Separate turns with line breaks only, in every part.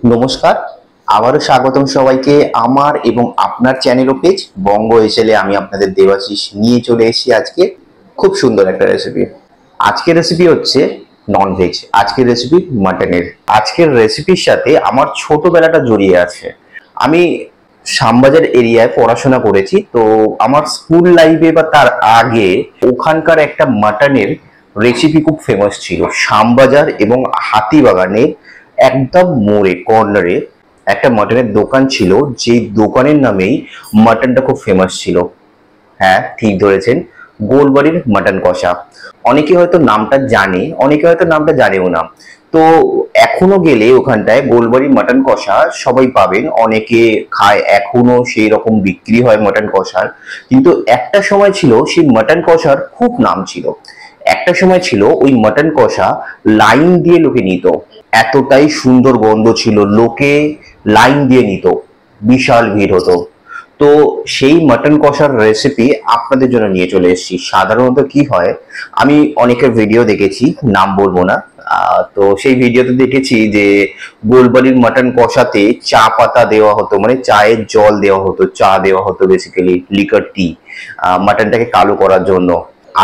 নমস্কার, আবারও স্বাগতম সবাইকে আমার এবং আপনার চ্যানেল ও পেজ বঙ্গ এসেলে। আমি আপনাদের দেবাশিস নিয়ে চলে এসেছি আজকে খুব সুন্দর একটা রেসিপি। আজকের রেসিপি হচ্ছে ননভেজ। আজকের রেসিপি মাটনের। আজকের রেসিপির সাথে আমার ছোটবেলাটা জড়িয়ে আছে। আমি শ্যামবাজার এরিয়ায় পড়াশোনা করেছি, তো আমার স্কুল লাইফে বা তার আগে ওখানকার একটা মাটনের রেসিপি খুব ফেমাস ছিল। শ্যামবাজার এবং হাতিবাগানের একদম মোড়ে কর্নারে একটা মাটনের দোকান ছিল, যে দোকানের নামেই মাটনটা খুব ফেমাস ছিল। হ্যাঁ, ঠিক ধরেছেন, গোলবাড়ির মাটন কষা। অনেকে হয়তো নামটা জানে, অনেকে হয়তো নামটা জানেও না। তো এখনো গেলে ওখানটায় গোলবাড়ির মাটন কষা সবাই পাবেন, অনেকে খায়, এখনো সেই রকম বিক্রি হয় মাটন কষার। কিন্তু একটা সময় ছিল সেই মাটন কষার খুব নাম ছিল। একটা সময় ছিল ওই মাটন কষা লাইন দিয়ে লোকে নিত, এতটাই সুন্দর গন্ধ ছিল, লোকে লাইন দিয়ে নিত, বিশাল ভিড় হতো। তো সেই মাটন কষার রেসিপি আপনাদের জন্য নিয়ে চলে এসেছি। সাধারণত কি হয়, আমি অনেকের ভিডিও দেখেছি, নাম বলবো না। তো সেই ভিডিওতে দেখেছি যে গোলবাড়ির মাটন কষাতে চা পাতা দেওয়া হতো, মানে চায়ের জল দেওয়া হতো, চা দেওয়া হতো, বেসিক্যালি লিকার টি, মাটনটাকে কালো করার জন্য।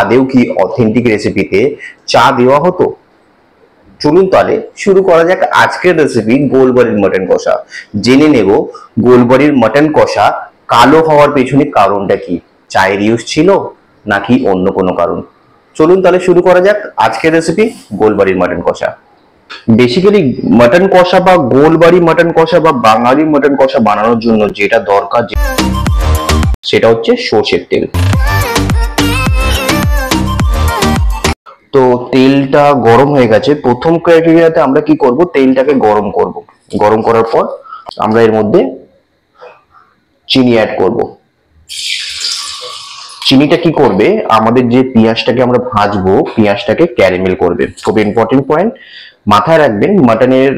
আদেও কি অথেন্টিক রেসিপিতে চা দেওয়া হতো? চলুন তাহলে শুরু করা যাক আজকের রেসিপি গোলবাড়ির মটন কষা। জেনে নেব গোলবাড়ির মটন কষা কালো হওয়ার পেছনে কারণটা কি, চায়ের ইউজ ছিল নাকি অন্য কোনো কারণ। চলুন তাহলে শুরু করা যাক আজকের রেসিপি গোলবাড়ির মটন কষা। বেসিক্যালি মটন কষা বা গোলবাড়ি মটন কষা বা বাঙালি মটন কষা বানানোর জন্য যেটা দরকার সেটা হচ্ছে সর্ষের তেল। তো তেলটা গরম হয়ে গেছে। প্রথম ক্রাইটেরিয়াতে আমরা কি করব, তেলটাকে গরম করব। গরম করার পর আমরা এর মধ্যে চিনি অ্যাড করব। চিনিটা কি করবে, আমাদের যে পেঁয়াজটাকে আমরা ভাজবো, পেঁয়াজটাকে ক্যারামেল করবে। খুব ইম্পর্টেন্ট পয়েন্ট, মাথায় রাখবেন, মাটনের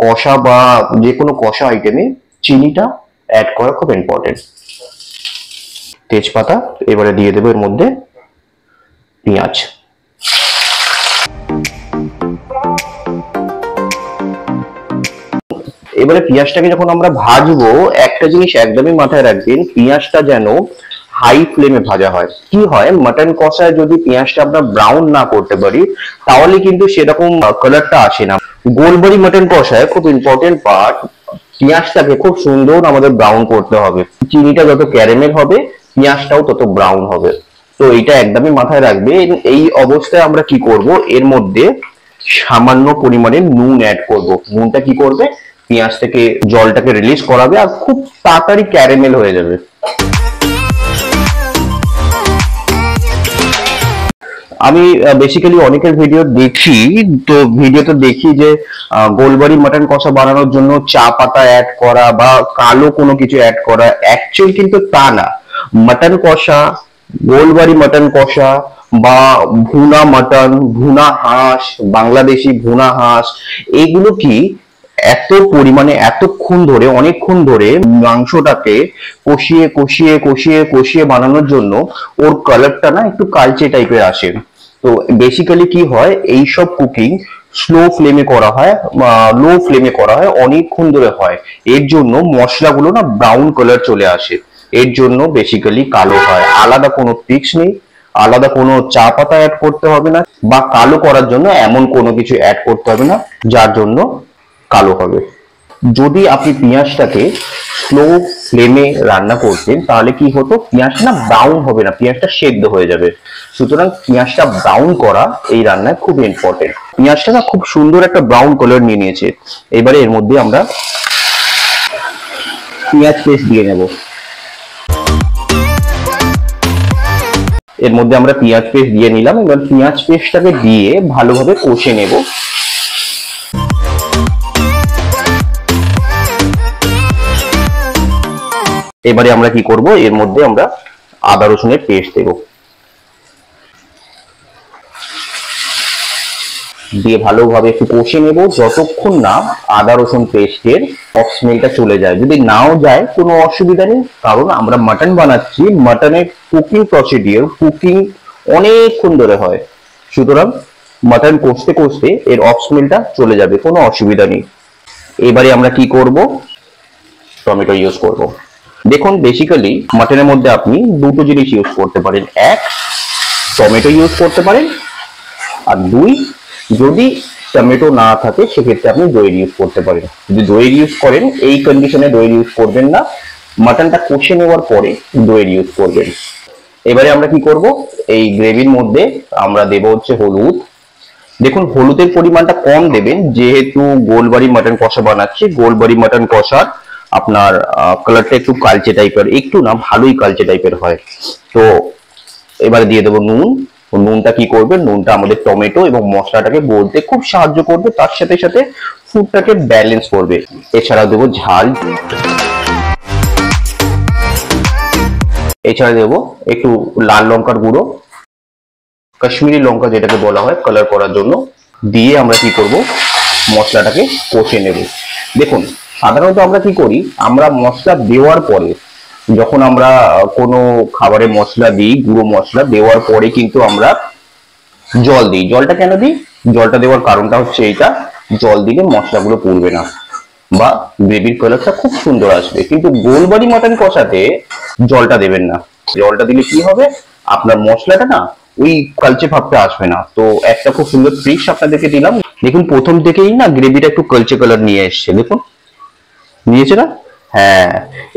কষা বা যে কোনো কষা আইটেমে চিনিটা অ্যাড করা খুব ইম্পর্টেন্ট। তেজপাতা এবারে দিয়ে দেবো এর মধ্যে, পেঁয়াজ। এবারে পেঁয়াজটাকে যখন আমরা ভাজবো, একটা জিনিস একদমই মাথায় রাখবেন, পেঁয়াজটা যেন হাই ফ্লেমে ভাজা হয়। কি হয়, মাটন কষায় যদি পেঁয়াজটা আমরা ব্রাউন না করতে পারি, তাহলে কিন্তু সেরকম কালারটা আসে না। গোলবাড়ি মাটন কষায় খুব ইম্পর্টেন্ট পার্ট, পেঁয়াজটাকে খুব সুন্দর আমাদের ব্রাউন করতে হবে। চিনিটা যত ক্যারামেল হবে, পেঁয়াজটাও তত ব্রাউন হবে। তো এটা একদমই মাথায় রাখবে। এই অবস্থায় আমরা কি করব, এর মধ্যে সামান্য পরিমাণে নুন অ্যাড করব। নুনটা কি করবে, পেঁয়াজ থেকে জলটাকে রিলিজ করাবে আর খুব তাড়াতাড়ি ক্যারামেল হয়ে যাবে। আমি বেসিক্যালি অনেকের ভিডিও দেখি, তো ভিডিওতে দেখি যে গোলবাড়ি মাটন কষা বানানোর জন্য চা পাতা অ্যাড করা বা কালো কোনো কিছু অ্যাড করা। অ্যাকচুয়ালি কিন্তু তা না। মাটন কষা, গোলবাড়ি মাটন কষা বা ভুনা মাটন, ভুনা হাঁস, বাংলাদেশি ভুনা হাঁস, এগুলো কি এত পরিমাণে এতক্ষণ ধরে, অনেকক্ষণ ধরে মাংসটাকে কষিয়ে কষিয়ে কষিয়ে কষিয়ে বানানোর জন্য ওর কালারটা না একটু কালচে টাইপের আসে। তো বেসিক্যালি কি হয়, এইসব কুকিং স্লো ফ্লেমে করা হয়, লো ফ্লেমে করা হয়, অনেকক্ষণ ধরে হয়। এর জন্য মশলাগুলো না ব্রাউন কালার চলে আসে, এর জন্য বেসিক্যালি কালো হয়। আলাদা কোনো ট্রিক্স নেই, আলাদা কোনো চা পাতা অ্যাড করতে হবে না, বা কালো করার জন্য এমন কোনো কিছু অ্যাড করতে হবে না যার জন্য কালো হবে। যদি আপনি পেঁয়াজটাকে স্লো ফ্লেমে রান্না করতেন, তাহলে কি হতো, পেঁয়াজটা না ব্রাউন হবে না, পেঁয়াজটা সেদ্ধ হয়ে যাবে। সুতরাং পেঁয়াজটা ব্রাউন করা এই রান্নায় খুব ইম্পর্টেন্ট। পেঁয়াজটা না খুব সুন্দর একটা ব্রাউন কালার নিয়ে নিয়েছে। এবারে এর মধ্যে আমরা পেঁয়াজ পেস্ট দিয়ে নেব। এর মধ্যে আমরা পেঁয়াজ পেস্ট দিয়ে নিলাম। এবার পেঁয়াজ পেস্টটাকে দিয়ে ভালোভাবে কষে নেব। এবারে আমরা কি করব, এর মধ্যে আমরা আদা রসুনের পেস্ট দেব, দিয়ে ভালোভাবে একটু কষে নেব যতক্ষণ না আদা রসুন পেস্টের স্মেলটা চলে যায়। যদি নাও যায় কোনো অসুবিধা নেই, কারণ আমরা মাটন বানাচ্ছি, মাটনের কুকিং প্রসিডিওর, কুকিং অনেকক্ষণ ধরে হয়। সুতরাং মাটন কষতে কষতে এর স্মেলটা চলে যাবে, কোনো অসুবিধা নেই। এবারে আমরা কি করব, টমেটো ইউজ করব। দেখুন বেসিক্যালি মাটনের মধ্যে আপনি দুটো জিনিস ইউজ করতে পারেন, এক টমেটো ইউজ করতে পারেন, আর দুই যদি টমেটো না থাকে সেক্ষেত্রে আপনি দইয়ের ইউজ করতে পারেন। যদি দইয়ের ইউজ করেন এই কন্ডিশনে দইয়ের ইউজ করবেন না, মাটনটা কষে নেওয়ার পরে দইয়ের ইউজ করবেন। এবারে আমরা কি করব, এই গ্রেভির মধ্যে আমরা দেব হচ্ছে হলুদ। দেখুন হলুদের পরিমাণটা কম দেবেন, যেহেতু গোলবাড়ি মাটন কষা বানাচ্ছি। গোলবাড়ি মাটন কষার আপনার কালারটা একটু কালচে টাইপের, একটু না ভালোই কালচে টাইপের হয়। তো এবারে দিয়ে দেবো নুন। নুনটা কি করবে, নুনটা আমাদের টমেটো এবং মশলাটাকে গলতে খুব সাহায্য করবে, তার সাথে সাথে ফুডটাকে ব্যালেন্স করবে। এছাড়া দেবো ঝাল, এছাড়া দেবো একটু লাল লঙ্কার গুঁড়ো, কাশ্মীরি লঙ্কা যেটাকে বলা হয় কালার করার জন্য, দিয়ে আমরা কি করব, মশলাটাকে কষে নেব। দেখুন সাধারণত আমরা কি করি, আমরা মশলা দেওয়ার পরে, যখন আমরা কোনো খাবারে মশলা দিই, গুঁড়ো মশলা দেওয়ার পরে কিন্তু আমরা জল দিই। জলটা কেন দিই, জলটা দেওয়ার কারণটা হচ্ছে এইটা, জল দিলে মশলাগুলো পুড়বে না বা গ্রেভির কালারটা খুব সুন্দর আসবে। কিন্তু গোলবাড়ি মাটন কষাতে জলটা দেবেন না। জলটা দিলে কি হবে, আপনার মশলাটা না ওই কালচে ভাবটা আসবে না। তো একটা খুব সুন্দর ট্রিক্স আপনাদেরকে দিলাম। দেখুন প্রথম থেকেই না গ্রেভিটা একটু কালচে কালার নিয়ে এসছে, দেখুন নিয়েছে না? হ্যাঁ,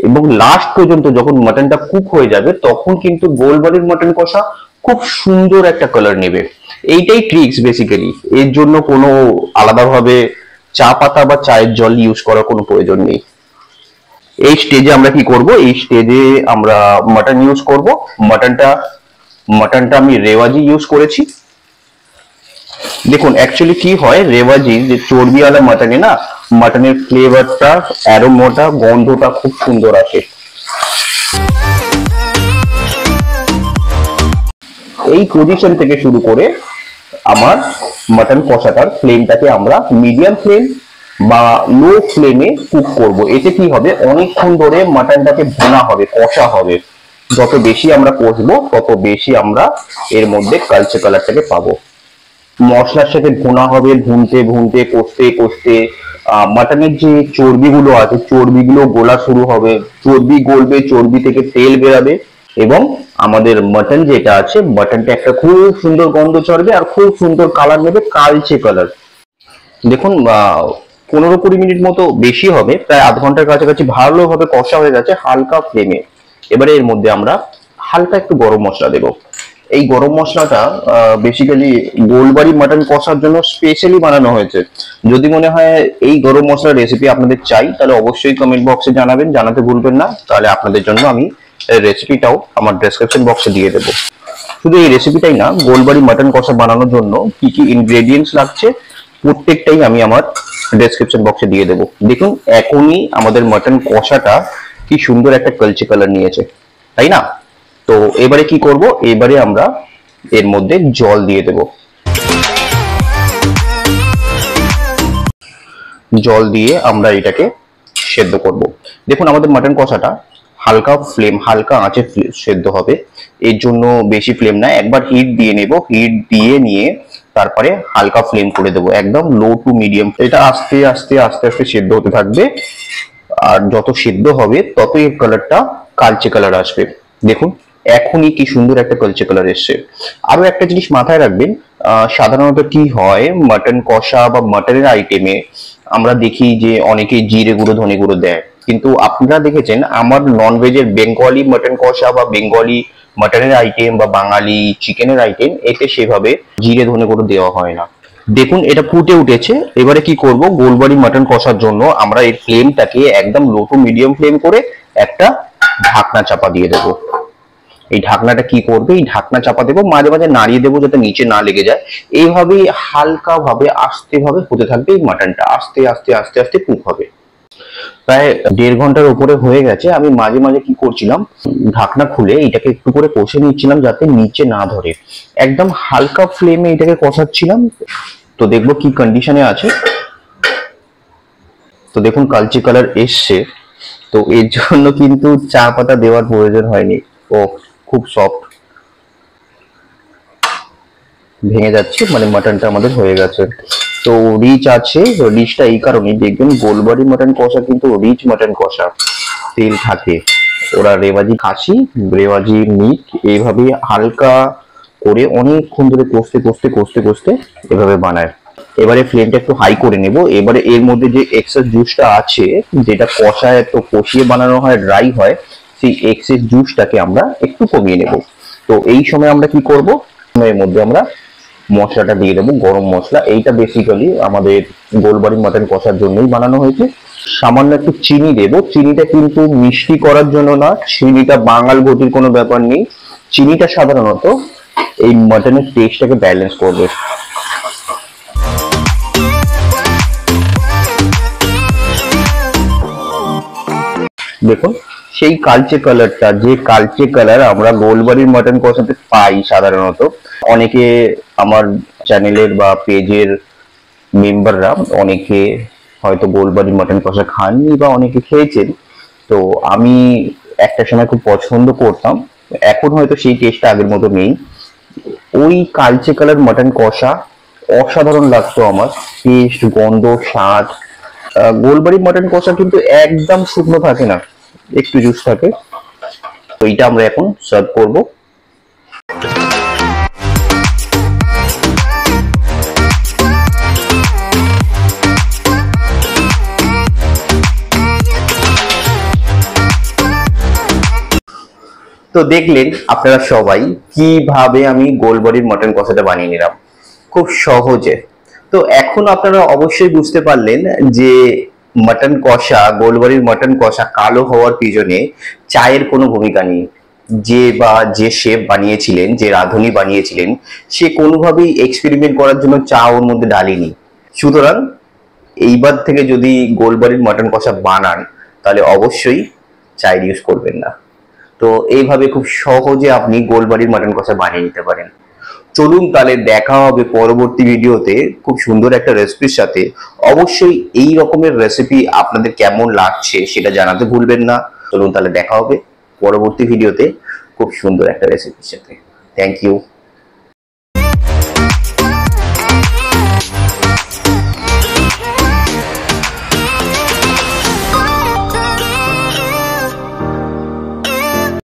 এবং লাস্ট পর্যন্ত যখন মাটনটা কুক হয়ে যাবে তখন কিন্তু গোলবাড়ির মাটন কষা খুব সুন্দর একটা কালার নেবে। এইটাই ট্রিক্স বেসিক্যালি। এর জন্য কোনো আলাদাভাবে চা পাতা বা চায়ের জল ইউজ করার কোনো প্রয়োজন নেই। এই স্টেজে আমরা কি করব, এই স্টেজে আমরা মাটন ইউজ করব। মাটনটা আমি রেওয়াজি ইউজ করেছি। দেখুন অ্যাকচুয়ালি কি হয়, রেওয়াজি যে চর্বিওয়ালা মাটনে না, মাটনের ফ্লেভারটা, অ্যারোমাটা, গন্ধটা খুব সুন্দর আসে। এই পজিশন থেকে শুরু করে আমার মাটন কষাটার ফ্লেমটাকে আমরা মিডিয়াম ফ্লেম বা লো ফ্লেমে কুক করব। এতে কি হবে, অনেকক্ষণ ধরে মাটনটাকে ভুনা হবে, কষা হবে। যত বেশি আমরা কষবো তত বেশি আমরা এর মধ্যে কালচে কালারটাকে পাবো। মশলার সাথে ভুনা হবে, ভুনতে ভুনতে কষতে কষতে মাটনের যে চর্বিগুলো আছে চর্বিগুলো গোলা শুরু হবে, চর্বি গলবে, চর্বি থেকে তেল বেরাবে এবং আমাদের মাটন যেটা আছে মাটনটা একটা খুব সুন্দর গন্ধ ছড়বে আর খুব সুন্দর কালার নেবে, কালচে কালার। দেখুন 15-20 মিনিট মতো বেশি হবে, প্রায় আধ ঘন্টার কাছাকাছি ভালোভাবে কষা হয়ে গেছে হালকা ফ্লেমে। এবারে এর মধ্যে আমরা হালকা একটু গরম মশলা দেবো। এই গরম মশলাটা বেসিক্যালি গোলবাড়ি মাটন কষার জন্য স্পেশালি বানানো হয়েছে। যদি মনে হয় এই গরম মশলার রেসিপি আপনাদের চাই তাহলে অবশ্যই কমেন্ট বক্সে জানাবেন, জানাতে ভুলবেন না। তাহলে আপনাদের জন্য আমি রেসিপিটাও আমার ডেসক্রিপশন বক্সে দিয়ে দেবো। শুধু এই রেসিপিটাই না, গোলবাড়ি মাটন কষা বানানোর জন্য কি কি ইনগ্রেডিয়েন্টস লাগছে প্রত্যেকটাই আমি আমার ডেসক্রিপশন বক্সে দিয়ে দেবো। দেখুন এখনই আমাদের মাটন কষাটা কি সুন্দর একটা কালচে কালার নিয়েছে, তাই না? তো এবারে কি করব, এবারে আমরা এর মধ্যে জল দিয়ে দেব। জল দিয়ে আমরা এটাকে সেদ্ধ করব। দেখুন আমাদের মাটন কষাটা হালকা আঁচে সেদ্ধ হবে। এর জন্য বেশি ফ্লেম না, একবার হিট দিয়ে নেব, হিট দিয়ে নিয়ে তারপরে হালকা ফ্লেম করে দেবো, একদম লো টু মিডিয়াম। এটা আস্তে আস্তে আস্তে আস্তে সেদ্ধ হতে থাকবে, আর যত সেদ্ধ হবে ততই এর কালারটা কালচে কালার আসবে। দেখুন এখনই কি সুন্দর একটা কালচে কালার এসছে। আরো একটা জিনিস মাথায় রাখবেন, সাধারণত কি হয় মাটন কষা বা মাটনের আইটেমে আমরা দেখি যে অনেকেই জিরে গুঁড়ো ধনে গুঁড়ো দেয়, কিন্তু আপনারা দেখেছেন আমার ননভেজের বেঙ্গলি মাটন কষা বা বেঙ্গলি মাটনের আইটেম বা বাঙালি চিকেনের আইটেম এতে সেভাবে জিরে ধনে গুঁড়ো দেওয়া হয় না। দেখুন এটা ফুটে উঠেছে। এবারে কি করব, গোলবাড়ি মাটন কষার জন্য আমরা এই ফ্লেমটাকে একদম লো টু মিডিয়াম ফ্লেম করে একটা ঢাকনা চাপা দিয়ে দেবো। এই ঢাকনাটা কি করবে, এই ঢাকনা চাপা দেবো, মাঝে মাঝে নাড়িয়ে দেবো যাতে নিচে না লেগে যায়। এইভাবেই হালকা ভাবে আস্তে ভাবে হতে থাকবে এই মাটনটা, আস্তে আস্তে আস্তে আস্তে কুক হবে। প্রায় 1.5 ঘন্টার উপরে হয়ে গেছে। আমি মাঝে মাঝে কি করছিলাম, ঢাকনা খুলে এটাকে একটু করে কষে নিচ্ছিলাম যাতে নিচে না ধরে, একদম হালকা ফ্লেমে এটাকে কষাচ্ছিলাম। তো দেখবো কি কন্ডিশনে আছে। তো দেখুন কালচে কালার এসছে। তো এর জন্য কিন্তু চা পাতা দেওয়ার প্রয়োজন হয়নি। ও খুব সফট, ভেঙে যাচ্ছে, মানে মাটনটা আমাদের হয়ে গেছে। তো রিচ আছে, রিচটা এই কারণে দেখবেন গোলবাড়ি মাটন কষা কিন্তু রিচ মাটন কষা, তেল থাকে। ওরা রেওয়াজি খাসি, রেওয়াজি মিট এইভাবে হালকা করে অনেকক্ষণ ধরে কষতে কষতে কষতে কষতে এভাবে বানায়। এবারে ফ্লেমটা একটু হাই করে নেব। এবারে এর মধ্যে যে এক্সেস জুসটা আছে, যেটা কষায় একটু কষিয়ে বানানো হয়, ড্রাই হয়, সেই এক্সেস জুসটাকে আমরা একটু কমিয়ে নেব। তো এই সময় আমরা কি করব, এর মধ্যে আমরা মশলাটা দিয়ে দেবো, গরম মশলা। এইটা বেসিক্যালি আমাদের গোলবাড়ি মাটন কষার জন্যই বানানো হয়েছে। সামান্য একটু চিনি দেবো। চিনিটা কিন্তু মিষ্টি করার জন্য না, চিনিটা বাঙাল ঘটির কোনো ব্যাপার নেই। চিনিটা সাধারণত এই মাটনের টেস্টটাকে ব্যালেন্স করবে। দেখুন সেই কালচে কালারটা, যে কালচে কালার আমরা গোলবাড়ির মাটন কষাতে পাই সাধারণত। অনেকে আমার চ্যানেলের বা পেজের মেম্বাররা অনেকে হয়তো গোলবাড়ির মাটন কষা খাননি বা অনেকে খেয়েছেন। তো আমি একটা সময় খুব পছন্দ করতাম, এখন হয়তো সেই টেস্টটা আগের মতো নেই। ওই কালচে কালার মাটন কষা অসাধারণ লাগতো আমার, টেস্ট, গন্ধ, স্বাদ। গোলবাড়ির মাটন কষা কিন্তু একদম শুকনো থাকে না, একটু জুস থাকে। তো এইটা আমরা এখন সার্ভ করব। তো দেখলেন আপনারা সবাই কিভাবে আমি গোলবাড়ির মাটন কষাটা বানিয়ে নিলাম খুব সহজে। তো এখন আপনারা অবশ্যই বুঝতে পারলেন যে মাটন কষা, গোলবাড়ির মাটন কষা কালো হওয়ার পিছনে চায়ের কোনো ভূমিকা নেই। যে শেফ বানিয়েছিলেন, যে রাঁধুনি বানিয়েছিলেন, সে কোনোভাবেই এক্সপেরিমেন্ট করার জন্য চা ওর মধ্যে ডালেনি। সুতরাং এইবার থেকে যদি গোলবাড়ির মাটন কষা বানান, তাহলে অবশ্যই চায়ের ইউজ করবেন না। তো এইভাবে খুব সহজে আপনি গোলবাড়ির মাটন কষা বানিয়ে নিতে পারেন। চলুন তাহলে দেখা হবে পরবর্তী ভিডিওতে খুব সুন্দর একটা রেসিপির সাথে। অবশ্যই এই রকমের রেসিপি আপনাদের কেমন লাগছে সেটা জানাতে ভুলবেন না। চলুন তাহলে দেখা হবে পরবর্তী ভিডিওতে খুব সুন্দর একটা রেসিপির সাথে। Thank you.